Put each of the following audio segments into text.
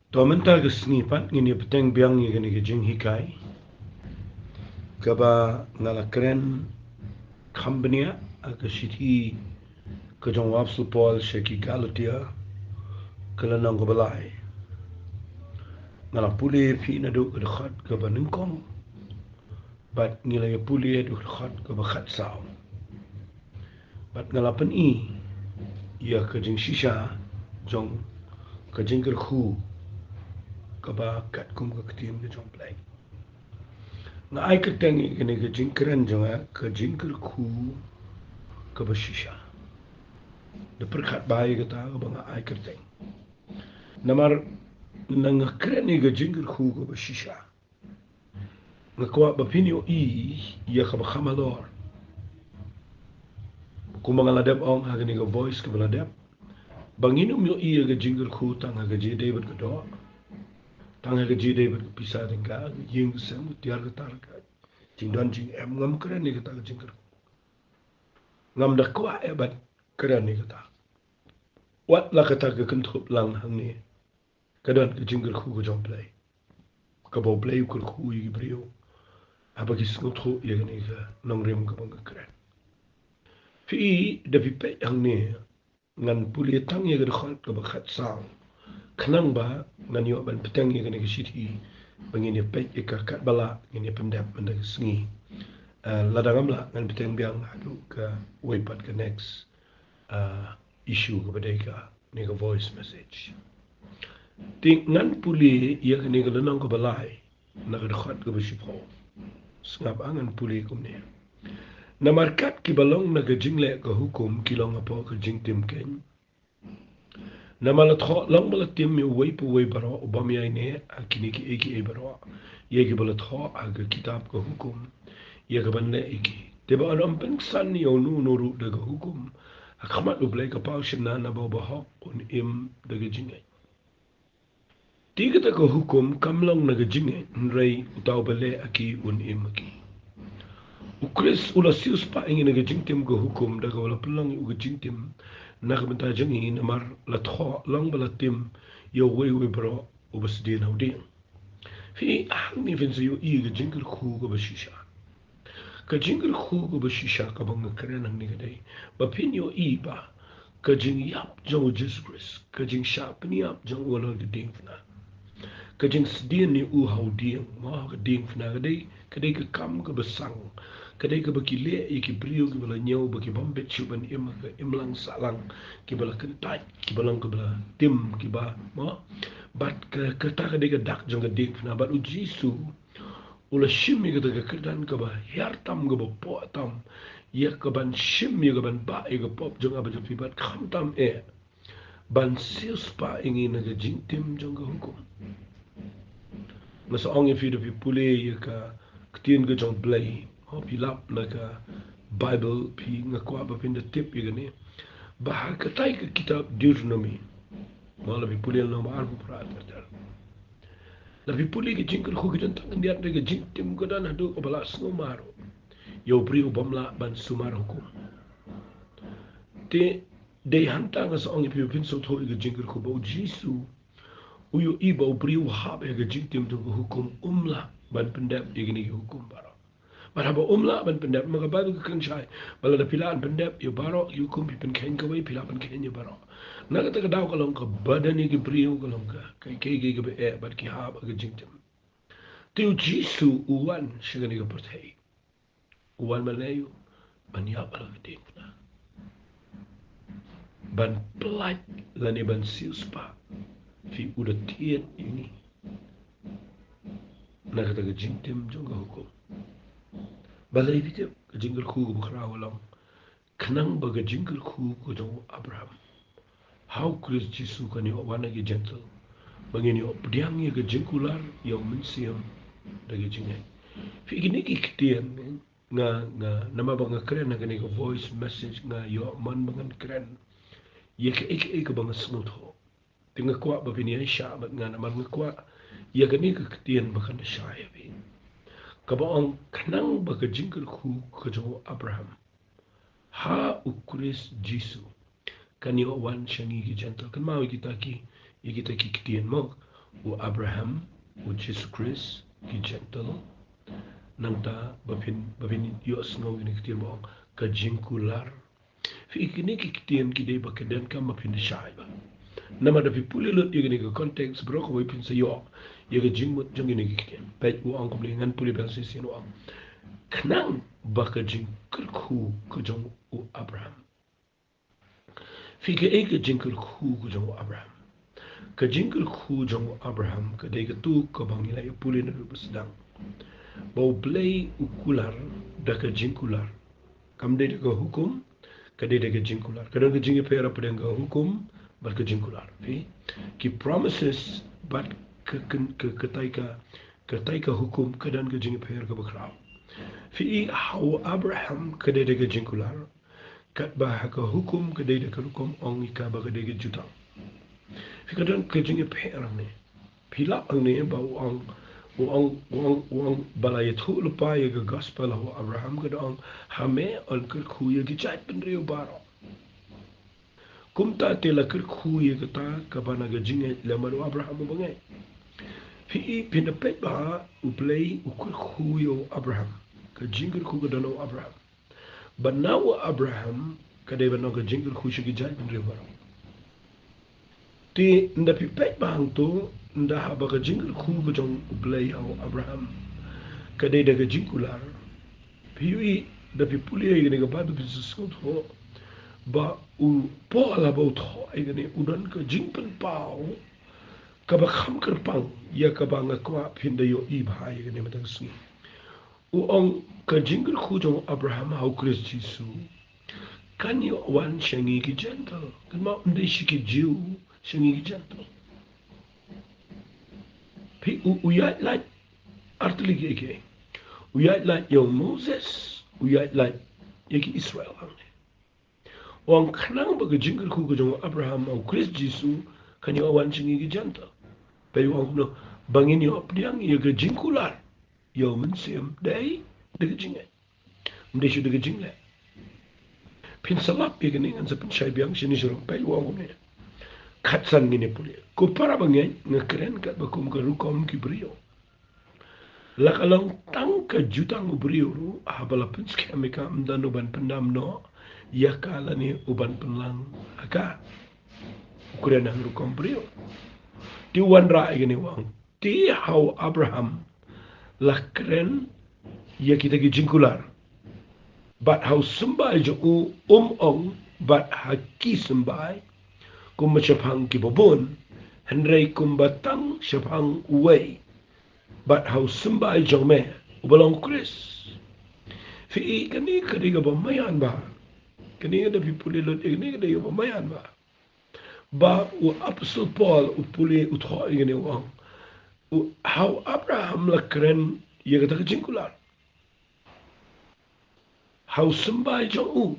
Tomental ke snipat ngini peteng biang ngini ke jing hikai kaba ngala kren company ke city ke jong wap supol sheki galotia kala nang balai ngala puli fi na do ke khat ke baningkong bat ngila ya puli do khat ke khat sao bat ngala pen i ya ke jing shisha jong ke jing ke khu kaba kat kum ke tim ke jong play na ai ke tengi ngini ke jing kren jong ke jing ke khu ke shisha de perkat bayi kata ke banga ai kerteng namar nang kreni ga jingir khu ga shisha ngakwa bapini o i ya ka khamalor kumanga la deb ong ha ga voice ka bala deb banginu yo i ga jingir khu tanga ga je david ga do tanga ga je david ga pisa den ga ying sem tiar ga tar ga jing don jing em ngam kreni ga ta ga jingir ngam da kwa e bat kreni ga ta wat la ka ta ga kentrup lang hang ni kadon ga jingir khu ga jong play ka bo play ku khu i brio abagi skotro yagni ga nongrem ga bang kren fi da vi pe ang ne ngan puli tang ye ga khol ga ba khat sang khnang ba ngan yo ban petang ye ga ne shiti bangin ye pe e ka kat bala ngin ye pendap manda sngi la da gamla ngan petang biang hadu ka way pat ka next issue ga badai ka ne ga voice message ting ngan puli ye ga ne ga nang ga balai na ga khat ga ba shipho ngap angan puli kumne na markat ki balong na gajing le ka hukum kilong apo ka jing tim ken na malat kho long malat tim mi wei pu wei baro obam yai ne akini ki eki e baro ye ki balat kho aga kitab ka hukum ye ka banne eki te ba alam pen san yo nu no ru de ka hukum akhamat lu blai ka pau shina na ba ba hok un im de gajing ai tiga ta ka hukum kamlong na gajing nrei utaw bale aki un im aki Ukris ula sius pa ingin nga jingtim go hukum daga wala pelang uga jingtim nak benta jangi namar la tho lang bala tim yo we bro ubas din hauding fi ang ni fin yo i ga jingir khu go bashisha ka jingir khu go bashisha ka bang kren ang ni gadai ba pin yo i ba ka jing yap jang Jesus Christ ka jing sharp ni yap jang wala ga ding fna ka jing sdien ni u hauding ma ga ding fna gadai kadai ka kam ga basang kadai ka baki le ki brio ki bala nyau baki bombet chuban imlang salang ki bala kentai ki balang ka bala tim ki ba ma bat ka ta kadai ka dak jong ka dik na bat u jisu ula shimi ka daga kerdan ka ba her tam ka ba po tam ya ka ban shimi ka ban ba e ka pop jong aba japi bat kham tam e ban sius pa ingi na ka jing tim jong ka hukum masa ong fi de pule ya ka ktien ka jong blai ho pilap na ka Bible pi ngakwa ba pinda tip ya gani bah ka tai ka kitab Deuteronomy mala bi pule na ma arbu pra ter la bi pule ki jingkar khu ki tang ndiat de ka jing tim ko dan hadu ko bala sngo maro yo pri ubamla ban sumar hukum te de hantang sa ong pi pin so tho ka jingkar khu ba jisu uyo iba pri u hab ya ka jing tim to hukum umla ban pendap igini hukum bara marhaba umla ban pendap mga bago ka kansyay bala na pilaan pendap yo baro yo kum pipen kain kaway pila pan kain yo baro nakata ka daw kalong ka badani ki priyo kalong ka kay ka ba e bat ki hab aga jingtim tiyo jisu uwan siya ka ka patay uwan malayo ban yap ala ka ting na ban plat lani ban sius pa fi udah tiyan ini nakata ka jingtim jong ka hukum balai bitip ka jinggal khu ka bakra walang kanang ba ka jinggal khu ka jong Abraham how Chris Jisu kan yo wana ki gentle bangin yo pediang ye ka jingkular yo mensiam dagi jingai fi gini ki kitian nga nama ba nga kren nga ni ka voice message nga yo man bangan kren ye ka ek ba nga snut ho tinga kwa ba pini sha ba nga nama nga kwa ye ka ni ka kitian ba kan sha ya bi kabaong kanang baga jingkar khu kajo Abraham ha ukris Jisu kanyo wan shangi ki gentle kan mau kita ki kitien mo u Abraham u Jesus Christ ki gentle nang ta bapin yos ngau ni kitien bong ka jingkular fi ikini ki kitien ki dei bakeden ka mapin shai ba nama da fi puli lut yegini ka context bro ko pin sa yo yega jingmut jangini ki kitien pe u ang ko ngan puli ben sin wa knang baka jingkul khu ko jong u Abraham fi ke eke jingkul khu ko jong u Abraham ka jingkul khu jong u Abraham ka dei ka tu ka bangi la puli na sedang bau play ukular da ka jingkular kam dei ka hukum ka dei ka jingkular kadang ka jingi pera pada ka hukum bar ka jingkular fi ki promises but ka ka hukum kadang ka jingi pera ka bakrau fi how Abraham ka dei ka jingkular kat bah ka hukum ka dei ka hukum ong ka ba ka dei ka juta fi kadang ka jingi pera ni pila ang ni ba uang balaya tu lupa ya ke gospel ho Abraham ke doang hame on ker khuya ki chat penrio baro kumta te la ker khuya ke ta ka bana ga jinge le manu Abraham bangai fi pin pet ba u play u ker khuya Abraham ka jinger khu ke dono Abraham but now Abraham ka de bana ga jinger khu shi ki chat penrio baro ti nda pi pet ba hang tu nda haba ka jingkul khu ba jong blay au Abraham ka dei daga jingkular piwi da pi puli ai ne ga ba du skot ho ba u po ala ba tho ai ne udan ka jingpen pau ka ba kham ker pang ya ka ba nga kwa phin da yo I ba ai ne ma tang sni u ong ka jingkul khu jong Abraham au Christ Jesus kan yo wan shangi ki gentle kan ma ndai shi ki jiu shangi ki gentle uyat like artli ke uyat like yo Moses uyat like yaki Israel wang kanang ba jingkul khu jong Abraham au Christ Jesus kan yo wan chingi ki janta pe wang no bangin yo pdiang ye ke jingkular yo men sem dai de jinge mde shu de jingle pin salap ye ke ningan sa pin shai biang shini shurong pe wang ne katsan ngine puli ko para bangen ngekeren kat bakum ke rukom ki brio la kalong tang ka jutang brio ru habala pins kemika mdan uban pendam no ya kala ni uban penlang aka ukuran ang rukom brio ti wan ra igini wang ti how Abraham la keren ya kita ki jingkular but how sembai jo ong but haki sembai kum syapang ki bobon henrei kum batang syapang uwei but how sembai jome ubalong Chris fi kani kadiga bamayan ba kani ada pipuli lot kani kadiga bamayan ba u apostle Paul u puli u tho ngene wang how Abraham la kren ye kata jingkular how sembai jo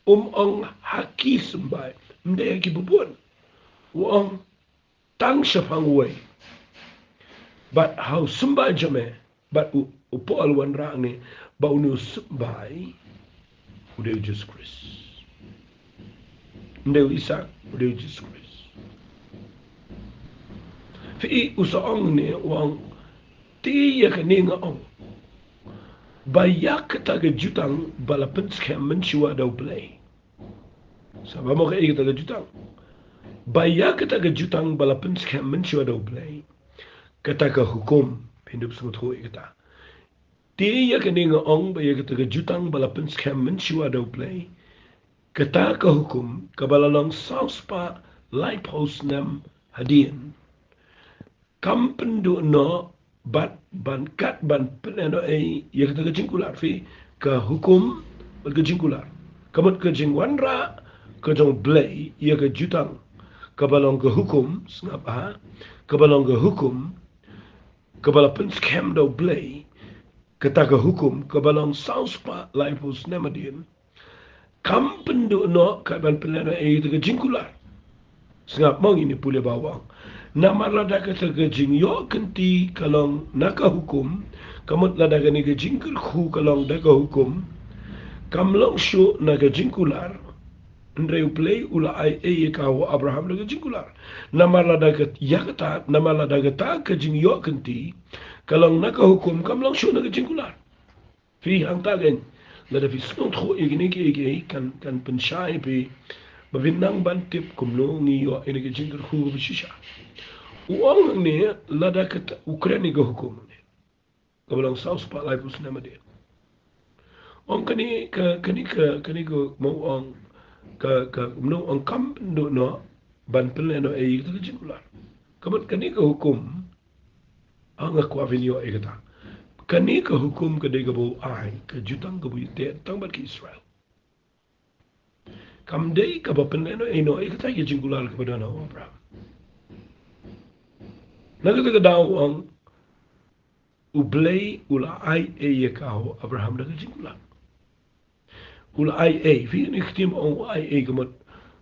ong haki sembai mde ki bubun wong tang syapang way but how sembai jame but u Paul wan rang ni ba unu sembai ude Jesus Christ mde Isa ude Jesus Christ fi usaong ni wong ti ya kaninga ong bayak taga jutang balapin scam menchua daw play Sama mo kay kita jutang. Baya kita jutang balapin scam menchua daw play. Kata ka hukum pindup semut hui kita. Tiya kaninga ong baya kita jutang balapin scam menchua daw play. Kata ka hukum kabalalong saus pa light post nam hadian. Kampendu no bat ban kat ban peneno ay ya kita jingkular fi ka hukum ka jingkular. Kamot ka jingwanra ka jong blay ya ka jutang kabalong ka hukum ngapa kabalong ka hukum kabalapin scam daw blay kata ka hukum kabalong saus pa light post nam hadian. Kampendu no kat ban peneno ay kita jingkular. Sengap mong ini pulih bawang. Nama lada kata gajing yo kenti kalong naka hukum. Kamut lada gani gajing kerku kalong daka hukum. Kamlong syu na gajing kular. Andrei play ula ai e ka wa Abraham daga jingkular. Namala daga yakata, namala daga ta ka jing yo kanti, kalong naka hukum kam lang syo daga jingkular. Fi hang tagen, lada fi snot ho igini ki kan pensyai pe babinang bantip kumlo ngi yo ina ka jingkar hu bishisha. Uang ni lada kata Ukraini ga hukum ni. Kabalang saus pa lai pus nama dia. Ong kani ka mau ong ka no ang kam no ban pele no e itu jingkular. Kamat kani ka hukum ang aku avinyo e kata. Kani ka hukum ka de gabo ai ka jutang gabo te tang bat ki Israel. Kam de ka ba pele no e no e kata ye jingkular ka badana Abraham. Nagata ka daw ang ublay ula ai e kao Abraham daga jingkular. Ula ai e fi ni khtim on ai e gamat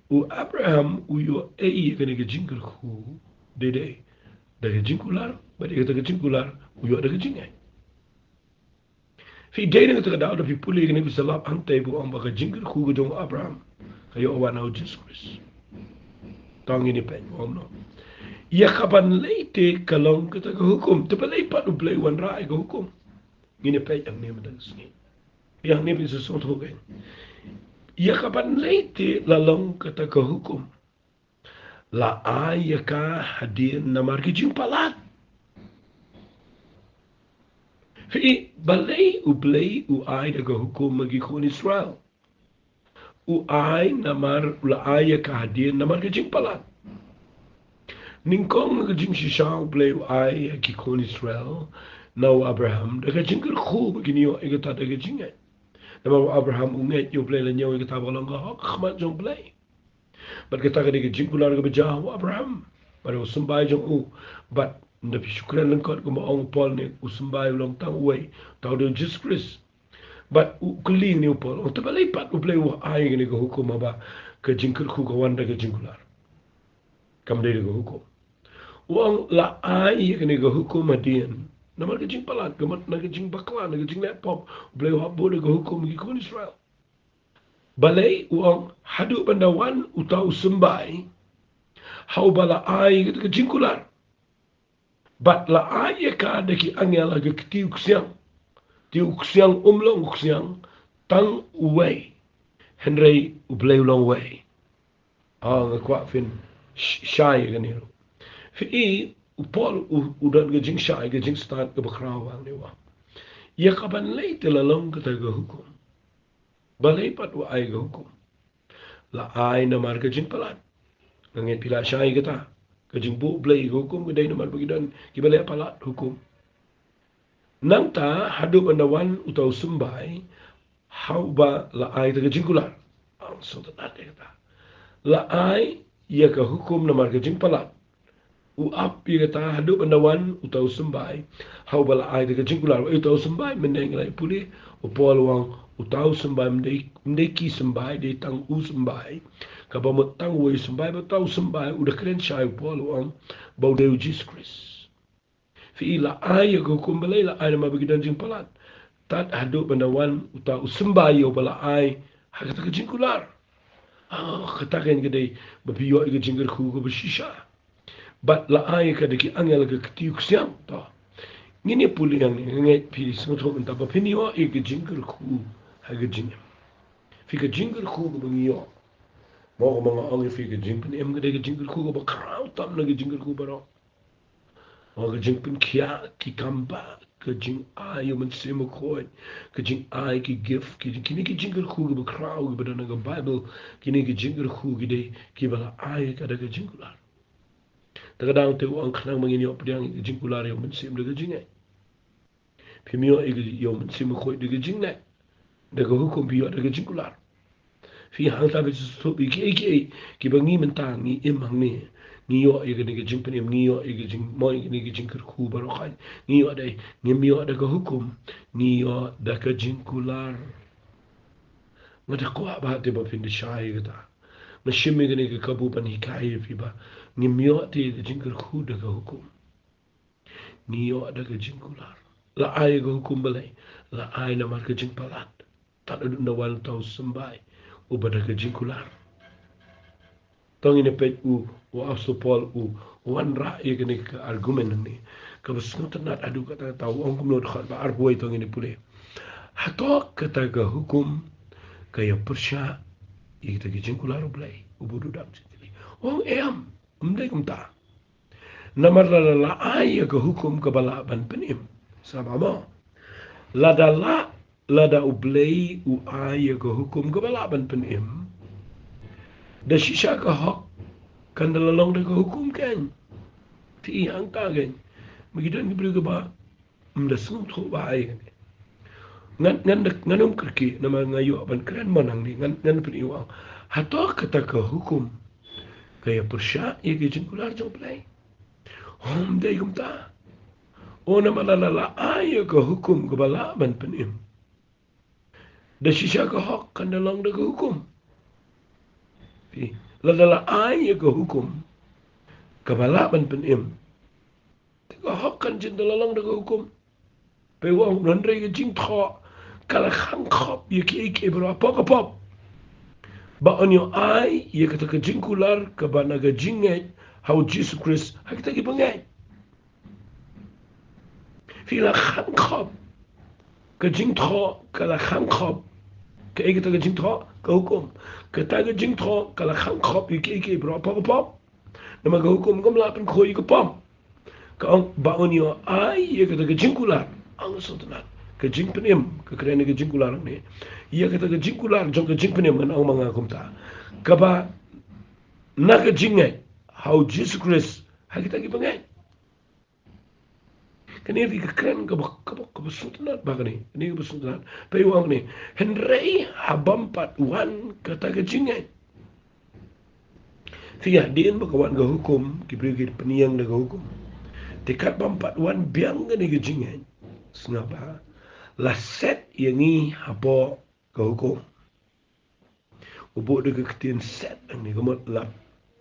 u Abraham u yo e ga daga jingkar khu de daga jingkular ba daga jingkular u yo daga jingai. Fi de daga daw da fi puli ga ni salap ante bu on ba ga jingkar khu ga dong Abraham kayo wa na Jesus Christ. Tang ini pen om no. Ya kapan leite kalong kita ke hukum. Tepat lepat ublay wan rai ke hukum. Ini pe yang ni madan sini. Yang ni bisa sesuatu kan. Ya kapan leite lalong kita ke hukum. La ay ka hadir namar ki jimpalat. Fi balay ublay u ay ke hukum magi kon Israel. U ay namar la ay ka hadir namar ki jimpalat. Ningkong nagajing si Shaw play ay kikon Israel now Abraham nagajing ko begini yo igata nagajing ay nama Abraham unget yo play lan yo igata balang ka khmat jong play but kita ka nagajing kular ka bajaw Abraham para usumbay jong but nabi syukran lang ko maong Paul ni usumbay long tang way taw de Jesus Christ but kuling ni Paul o tabalay pat u play wa ay gani ko hukum ba ka jingkul ko kawan nagajing kular kam de ko hukum uang la ai kene ga hukum adian namal ka jing palat gamat na ka jing bakla na ka jing laptop blay habo na ka hukum gi kon Israel balay uang hadu bandawan utau sembay hau bala ai ka jing kular bat la ai ka de ki angel ga tiu ksiang umlong ksiang tang uway henry ublay long way nga kwa fin shy ganiro Fi Paul udan gajing syai gajing start ke bakrawang ni wa. Ya kapan lay telalong kata ga hukum. Balay pat wa ay ga hukum. La ay namar gajing palat. Ngangit pila syai kata. Gajing bu blay ga hukum gaday namar bagidan kibalay palat hukum. Nang ta hadu bandawan utaw sumbay how ba la ay ta gajing kular. Ang so kata. La ay ya ka hukum namar gajing palat. Uap kata hadu bandawan utau sembay hau bala ai de jingkular utau sembay mendeng lai puli upol wang utau sembay mendeki sembay de tang u sembay ka ba tang wei sembay ba tau sembay udah keren syai upol wang bau de Jesus Christ fi ila ai ko kumbalai la ai ma begidan jing palat tat hadu bandawan utau sembay yo bala ai hakata jingkular kata kan gede babiyo ke jingger khu ko beshisha But la ay ka deki angel ka ktiuk siang ta. Ngini puli yang ngai pi smotho unta ba pinio e ke jingger khu ha ke jing. Fi ke jingger khu ba ngio. Mo ko mga ang fi ke jing pin em ke jingger khu ba kraw tam na ke jingger khu ba ro. Mo ke jing pin kia ki kamba ke jing ay man semo khoi ke jing ay ki gift ki kini ke jingger khu ba kraw ba na ke Bible kini ke jingger khu ki de ki ba ay ka da ke jingkular. Kadang tu ang kanang mangin yo pediang jingkular yo mensim de jing ai. Pimio e yo mensim khoi de jing na. De ko hukum pio de jingkular. Fi hang ta be so bi ki bangi mentang ni imang ni. Ni yo e de jing pen ni yo e jing mo e ni jing khu baro khai. Ni yo de ni mio de ko hukum. Ni yo de ka jingkular. Ngada ko ba de ba fin de shai gata. Na shimi gani ka kabu ban hikai fi ba. Ni mio ti jingkar khu daga hukum. Ni yo daga jingkular. La ay ga hukum balay. La ay na marka jingpalat. Tak ada na wal tau sembay. Uba daga jingkular. tong ini pet u asopol wan ra ye gani ka argumen ni ka besnut nat adu kata tahu ong kumno khat ba arbuai tong ini pule hatok kata ka hukum kaya persya ye kita jingkular blai ubudu dak sini ong em umdai kumta namar la ai ka hukum ka bala ban penim sama lada ublei u ai ka hukum ka bala ban penim da shisha ka hak kan dalalong da ka hukum kan ti ang ta kan magidan gibri ka ba da sung tho ba ai ngan kerki nama ngayu ban keren manang ni ngan peniwang hato kata ka hukum kaya persya ye ke jingkular jong play hom dai kumta ona malala ay ka hukum ka bala ban penim da shisha ka hak kan dalalong da ka hukum ladala ay ka hukum kabalaban penim tiga hakkan jin dalalong daga hukum pe wong nandre ga jing tho kala khang khop ye ki bro apa pop ba onyo ay ye kata ka jing kular ka bana ga jinge how Jesus Christ hakita ki bangai fila khang khop ka jing tho kala khang khop ka kata ka jing tho ka hukum kata ka jing tho kala khang khop ye ki bro apa pop nama ka hukum kam lapan khoi ka pom ka ang baon yo ay ye kata ka jingkular ang sotanat ka jingpenim ka krene ka jingkular ni ye kata ka jingkular jong ka jingpenim an ang mga kumta ka ba na ka jingai how Jesus Christ hakita ki bangai kani ri ka kren ka ba sotanat ba kani ni ka ba sotanat pa iwang ni henrei habampat wan kata ka jingai Fia diin bakawan ga hukum kibrigid peniyang na ga hukum tikat bampat wan biang ga ni ga jingen sengapa la set yangi hapo ga hukum ubo de ga ketien set ni ga mot la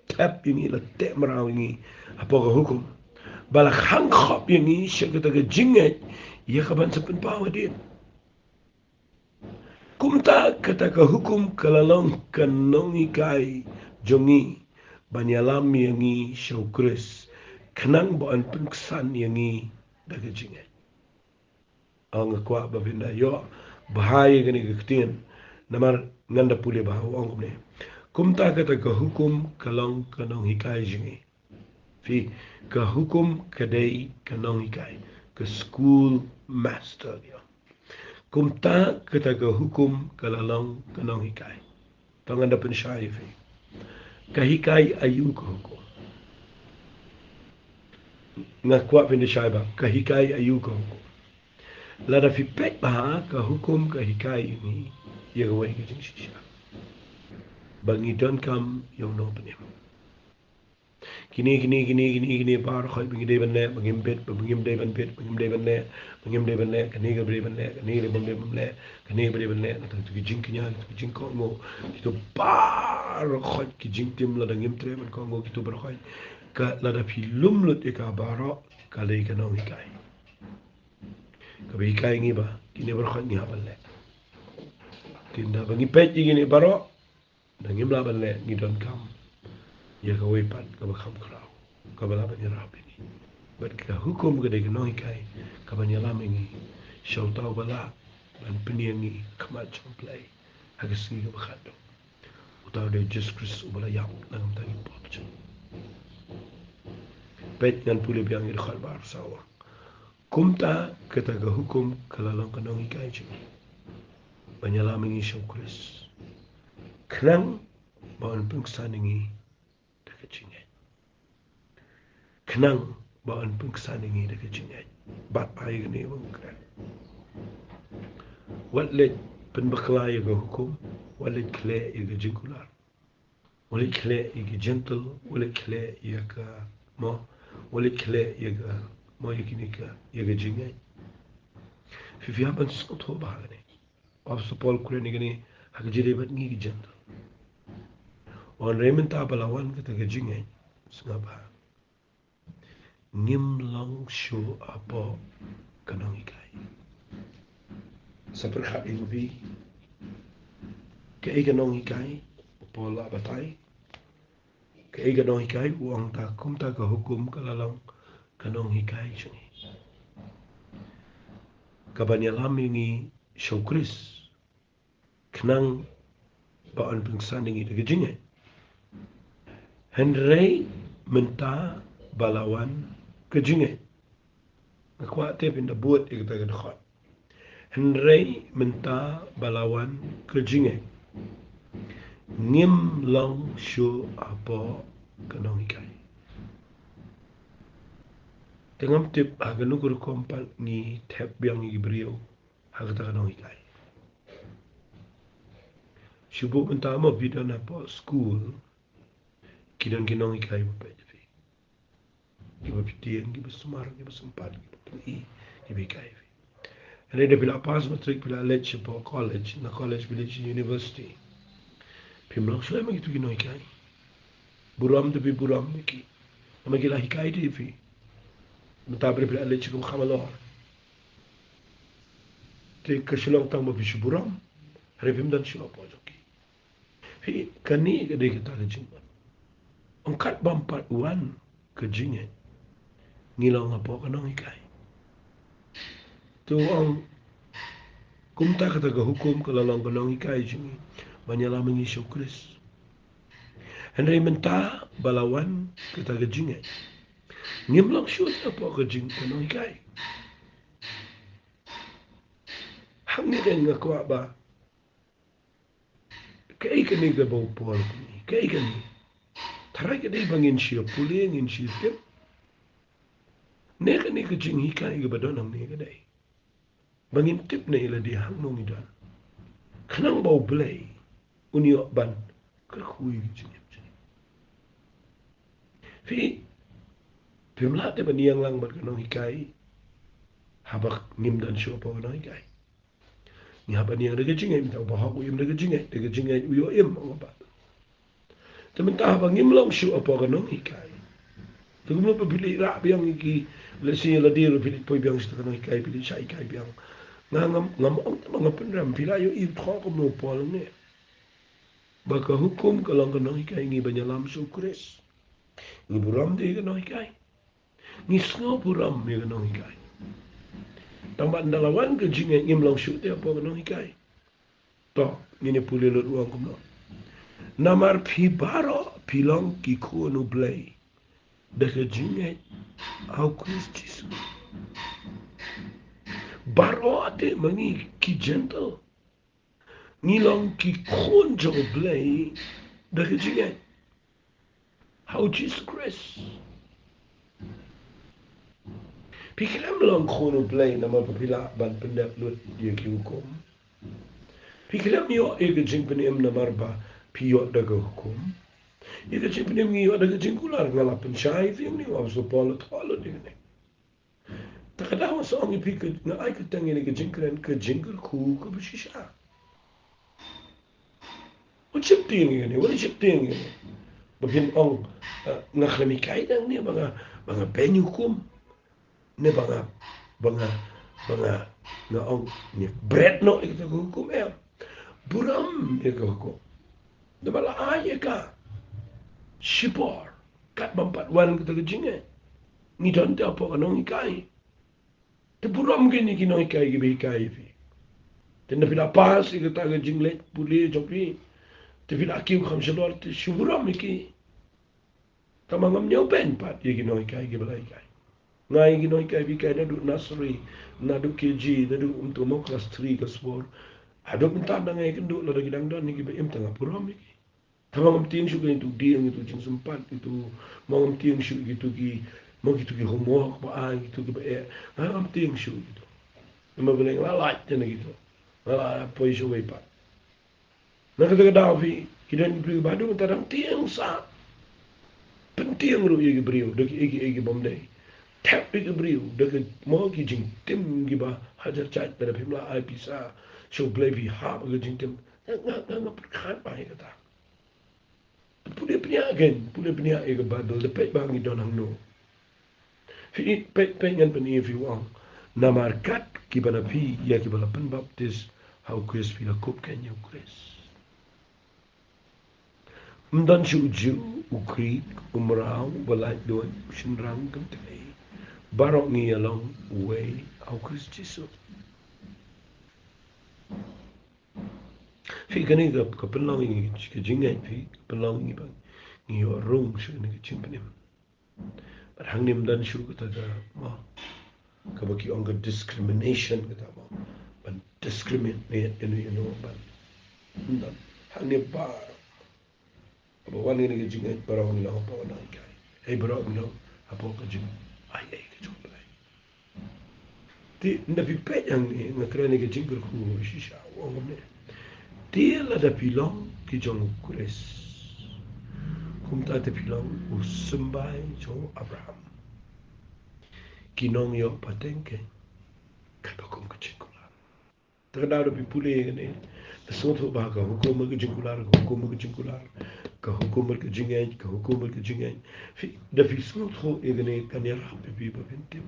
tap yangi la tep marau yangi hapo ga hukum bala khang khop yangi syakata ga jingen ya kaban sepen pawa din kumta kata ka hukum kalalong kanongi kai jongi banyalam yangi syukris kenang baan pengkesan yangi daga jingat ang kwa babinda yo bahaya gani kektian namar nganda pule bahaw ang kumne kumta kata ka hukum kalong kanong hikai jingi fi ka hukum kadai kanong hikai ka school master yo kumta kata ka hukum kalalong kanong hikai tanganda pensyai fi kahikai ayu ka hukum ngakwa pinda syaiba kahikai ayu ka hukum lada fi pek baha ka hukum kahikai ini ya gawai ka jing sisya bangi don kam yung no penim kini bar khoy bangi de banne bangim bet bangim de ban bet bangim de banne kani ga bre banne kani le banne kani bre banne ta tu jing kinya tu jing ko mo tu bar khoy ki jing tim la dangim tre ban ko ngo ki tu bar khoy ka la da fi lum lut e ka baro ka le ka no hikai ka be hikai ngi ba kini bar khoy ni ha balle tinda bangi pet ni baro dangim la balle ni don kam ya ka wepat ka ba kham krau ka ba la ba ni rapi ni bat ka hukum ka de no hikai ka ba ni la mengi shau tau bala ban peniangi kamat play hagas ni ka ba khado utau de Jesus Christ ubala yang nang tangi pop chu pet ngan pule biang ir khal bar sawa kumta kata ka hukum kalalang ka no hikai chu banyala mengi shau Christ klang baon pengsaningi kenang baan pengkesan ini dekat jingat bat air ni mengkran walet penbekla yang hukum walet kle yang jengkular walet kle yang gentle walet kle yang mo walet kle yang mo yang kini ka yang jingat fifi haban sotho bah ni ab supol kure ni gani hak jere bat ngi gentle on remen ta balawan kata jingat sengapa ngim long shu apa kanong ikai saperha invi ke kanong ikai pola batai Kaya ganong hikay, uang ta, kum ta ka hukum kalalang ganong hikay siya. Kabanyalam yung syukris, kenang baan pengsan yung itagajingay. Henry menta balawan kajingay. Nakwate pindabuot ikatagadakat. Henry menta balawan kajingay. Ngim lang siya apa kanong hikay. Tengam tip hagan nukur kompat ni tep yang ibriyo hagata kanong hikay. Subuk mentama bidan apa school kidan kinong hikay mo pa ito. Iba pitiyan, iba sumar, iba sempat, iba pui, iba hikay. Ada dia bila pas matrik bila let's po college na college village university. Pimlok sila magitu kinong hikay. Buram tapi buram iki. Magila hikay di fi. Matabre bila let's ko kamalor. Te kasilong tang mabisu buram. Haripim dan siya po joki. Fi kani kadai kita kajingman. Angkat bampat uan kajingin. Ngilang nga po kanong hikay. Tu ang kumta kataga hukum kalalang kanong hikay jingi. Manyalamang Yesus Kristus. Henry menta balawan kataga jingi. Ngimlang syut na po kajing kanong hikay. Hangni din nga kwa ba? Kaya kani gabaw po ako ni. Kaya kani. Taray kani bangin siya puli, ngin siya tip. Neka ni kajing hikay gabadon ang neka day. Bangin tip na ila di hangnong idan. Kanang baw belay. Unyo ban. Karakuy kajing. Fi. Pimlate ba niyang lang ba kanong hikay? Habak ngimdan siya pa kanong hikay. Ni haba niyang nagajingay. Mitaw bahak uyam nagajingay. Nagajingay uyo im. Mga ba. Tamantah habang ngimlang siya pa kanong hikay. Tunggu mo pa pili rabi ang iki. Lasi ladiro pili po ibang sa kanong hikay. Pili siya hikay biyang. Ngamang mga panram. Pila yung itro ko mo po lang niya. Baka hukum ka lang kanong hikay. Ngiba niya lam sa Kris. Ngiburam di kanong hikay. Ngisngo buram di kanong hikay. Tamban dalawan ka jingay ngimlang syute po kanong hikay. To, ngini puli luruang ko mo. Namar pibaro pilang kiko no blay. Daka jingay au Kristus. Baro ate mangi ki gentle. Nilang ki konjo blay. Daka jingay. How Jesus Christ. Pikiram lang kono blay naman papila ban pendap lut dia ki hukum. Pikiram yo ega jing penim namarba piyo daga hukum. Ega jing penim ngiyo daga jing kular ngalapan syai film ni wabso polo tolo dia ni. Takadawa sa ang ipikad na ay katangin ega jing kren ka jingkel ku ka basisya. What sip ting ni? What sip ting ni? Bagin ang naklamikay lang ni mga penyukum. Ni mga nga ang ni bread no ito hukum buram ito hukum. Dabala ay ka sipor kat bampatwan kita kejingan. Ni donte apa kanong ikai. Te buram gini kinong ikai gibi ikai fi. Te na pila pas ika taga jinglet puli jopi. Te pila kiw kam salor te suburam iki. Tamangam nyaw pen pat ye kinong ikai gibi ikai. Ngai ginoi kai bikai na du nasri na du KG na du untuk mau kelas 3 kelas 4 aduk minta na ngai kendu la gidang don ni gibe im tanga puram ni tamang ting shu itu dia itu jing sempat itu mau ting shu gitu ki mau gitu ki homework ba gitu ki ba am ting shu gitu ma beleng la la tena gitu la poi shu wei pa na kata kada fi kidan pri badu minta dang ting sa penting ru ye gibriu de ki bom dei tap ika beriu dekat mau kijing tim giba hajar cat pada pimla ai bisa show blebi ha kijing tim nggak perkan baik kata punya ika badal dapat bangi donang no fi pengen pen if you want namarkat kibana pi ya kibana pen baptis how Chris pila kup kenya Chris Mdan shuju ukri umrau balai doan shinrang kentei barok ni along way au Kristiso. Fi kani ka penlang ini ka jingai fi penlang ini bang ni yo rong shu ni ka chimpenim. But hangnim dan shu ka taga ma ka baki onga discrimination ka ta ma ban discriminate you know ban dan hangnim ba ba wan ni ka jingai barok ni lang pa wan kai. Hey barok ni lang apo ka jing ai ka chomplai. Ti na pi pe yang ni ngakra ni ka jingkur ku shisha wong ne. Dia la da pilong ki jong kures. Kumta te pilong usembai jong Abraham. Kinong yo patengke kapakum ke jingkular. Terkadang ada pipule ni. Semua tu bahagia hukum ke jingkular, hukum ke jingkular, ke hukum ke jingai, ke hukum ke jingai. Da fi semua tu ni kan ya rap pipi berpentim.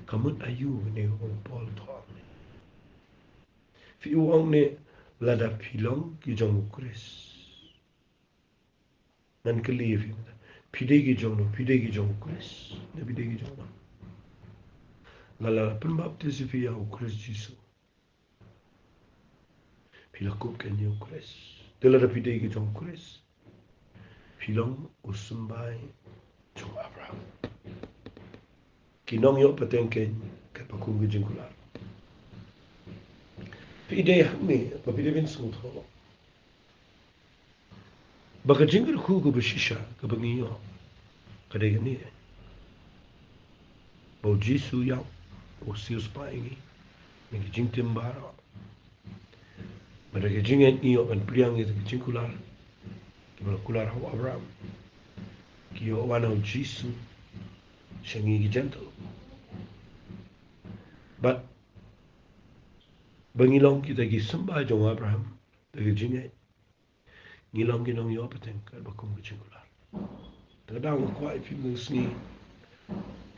Kamu ayu ni orang Paul tuan. Fi uang ni lada pilong ki jong kures. Nan keliye fi pide ki jong kures. Na pide ki jong. Lala penbaptis fi ya kures Jisu. Pilakup kan ya kures. Dela da pide ki jong kures. Pilong usumbai jong Abraham. Kinong yo patengken kapakum ki jingkular. Pide hami, pide bin sumut ho. Baka jingkar ku ko beshisha ka bangiyo. Kada gani. Bo Jisu ya o sius paingi. Ngi jingtim bara. Mada ke jingen iyo an priang itu jingkular. Kibala kular ho Abraham. Kiyo wana Jisu. Shangi gentle. But bangilong kita gi sembah jong Abraham dari jingai ngilong ginong yo pateng ka bakum ke jingkular tadang ko ai fi musni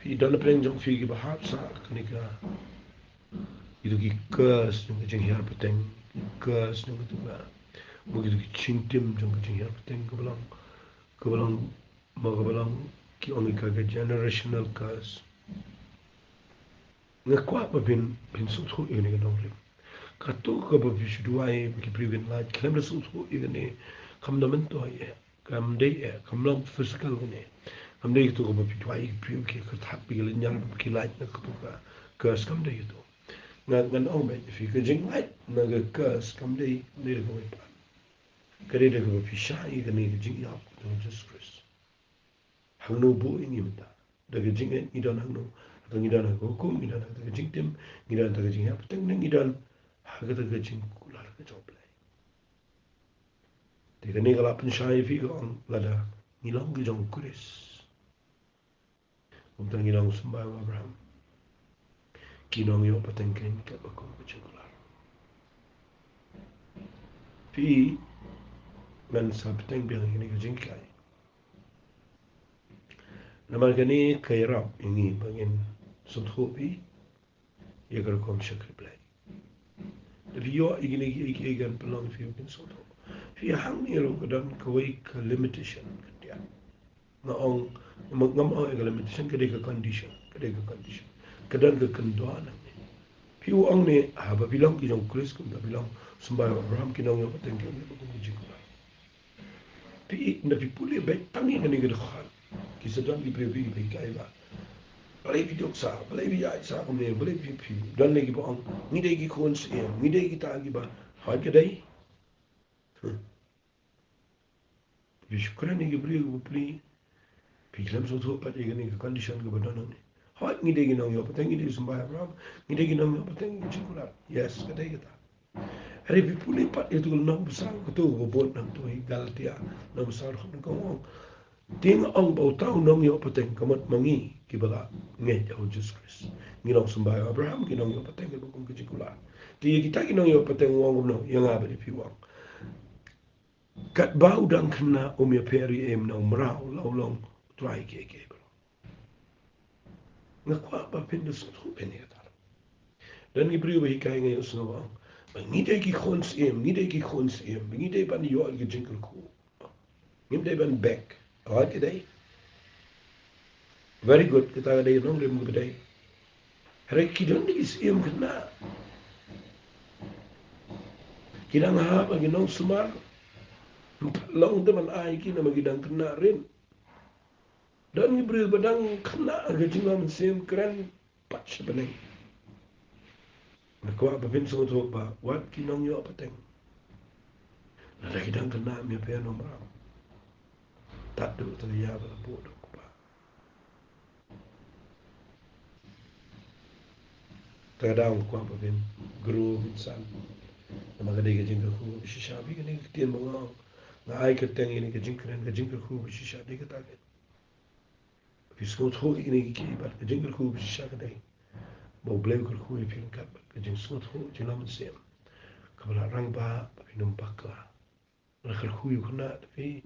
fi dal preng jong fi gi bahap sa kanika itu gi kas jong jing hiar pateng kas jong tu ba mo gi chintim jong jing hiar pateng ke belang ki ongi ka generational kas ngakwa pa bin suthu ini ka nonglim kato ka ba visuduai ki privin la klem suthu ini kamdamento ye kamdei kamlam physical ne kamdei to ka ba visuduai priv ki ka thap bi le nyang ki la na ka to ka kas kamdei to ngan ong ba fi ka jing lai na ga kas kamdei ne ko pa kare de ka vishai ka ne jing ya to Jesus Christ hangno bo ini mata daga jing idan hangno ngidan hukum ngidan daga jingtim ngidan daga jing apa teng ngidan haga daga jing kular ka joblai te ne gala pen shai fi on lada ngilong gi jong kuris tang ngilong sembah Abraham kinong yo pateng ken ka bakom ka jing kular fi man sa pateng biang ini ka jing kai nama gani kairap ini bangin sudhubi ya garkom shakri play Rio igini igan pelong fi bin sudhu fi hang ni lo kadan kawai ka limitation dia ngong ngam ka limitation ka condition kadan ka kandwana fi uang ni haba bilang ki jong kris kum bilang sembah Abraham ki nong yo pateng ki ko jikula fi na fi puli be tangi ngani ga khan ki sedang di previ be kai ba balai video sa balai biya sa ko me balai fi dan lagi ba ni dai ki kon se ni dai ki ta gi ba ha ke dai bi shukran ni gibri ko pli fi lam so to pa de ni condition ga ba dan ni ha ni dai gi nong yo pateng ni sembah Abraham ni dai gi nong yo pateng jikula yes ka dai ta hari bi puli pa itu nong besar ko to go bon nang to galtia nong besar ko ting ang bau tau nong yo pateng kamat mangi kibala nge ya Jesus Christ ngilong sembah Abraham kinong yo pateng ko kung kujikula ti kita kinong yo pateng wong no yang aba di piwang kat bau dang kena ya peri em no mrau long try ke bro ngakwa ba pindas ko peneta dan gibriu ba hikai ngai usno ba ni dai ki khons em ni dai ban yo al gijinkel ko ngim day ban back awat day very good kita ada nong dem gudai hari kidon di isiem kena kidang ha bagi nong sumar long teman ai kina magidang kena rin dan ngibril badang kena gajingan sim keren patch beneng nakwa babin so to ba wat kinong yo pateng nada kidang kena mi pe no ma tadu terya ba bodo ba tadang kwa babin guru insan nama gade gajing ku shisha bi gane tien mo na ai ka teng ini gajing kren gajing ku shisha de ka ta Fiskot ho ini ki bar gajing ku shisha ka dai bo blem ku fi ka gajing skot ho jilam sem kabla rang ba pinum bakla na ku yu khna fi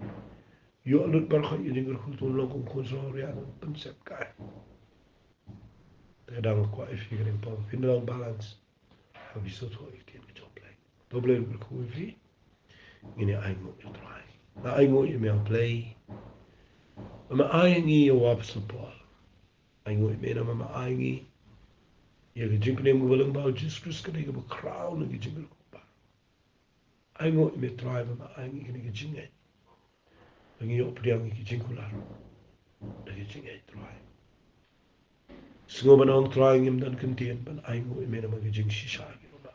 yo alut bar kho gajing ku tu long ku so ria pensep ka tadang kwa fi gane pa final balance habisot ho ikin job play problem ku fi ini ai mo try na ai mo me play ma ai ngi yo wap support ai mo me na ma ai ngi ya ga jing nem go lang ba just Chris ka ga crown ngi jing ko ba ai mo me try ma ai ngi ngi jing ai ngi yo priang ngi jing ko la da ga jing ai try singo ba nong try ngim dan kentien ban ai mo me na ma ga jing shisha gi ba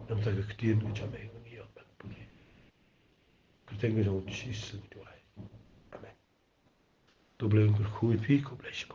nam ta ga kentien ngi jam ai ngi yo ba Kritenge zo precies. Amen. Dobleun kur goed pi, ko blesje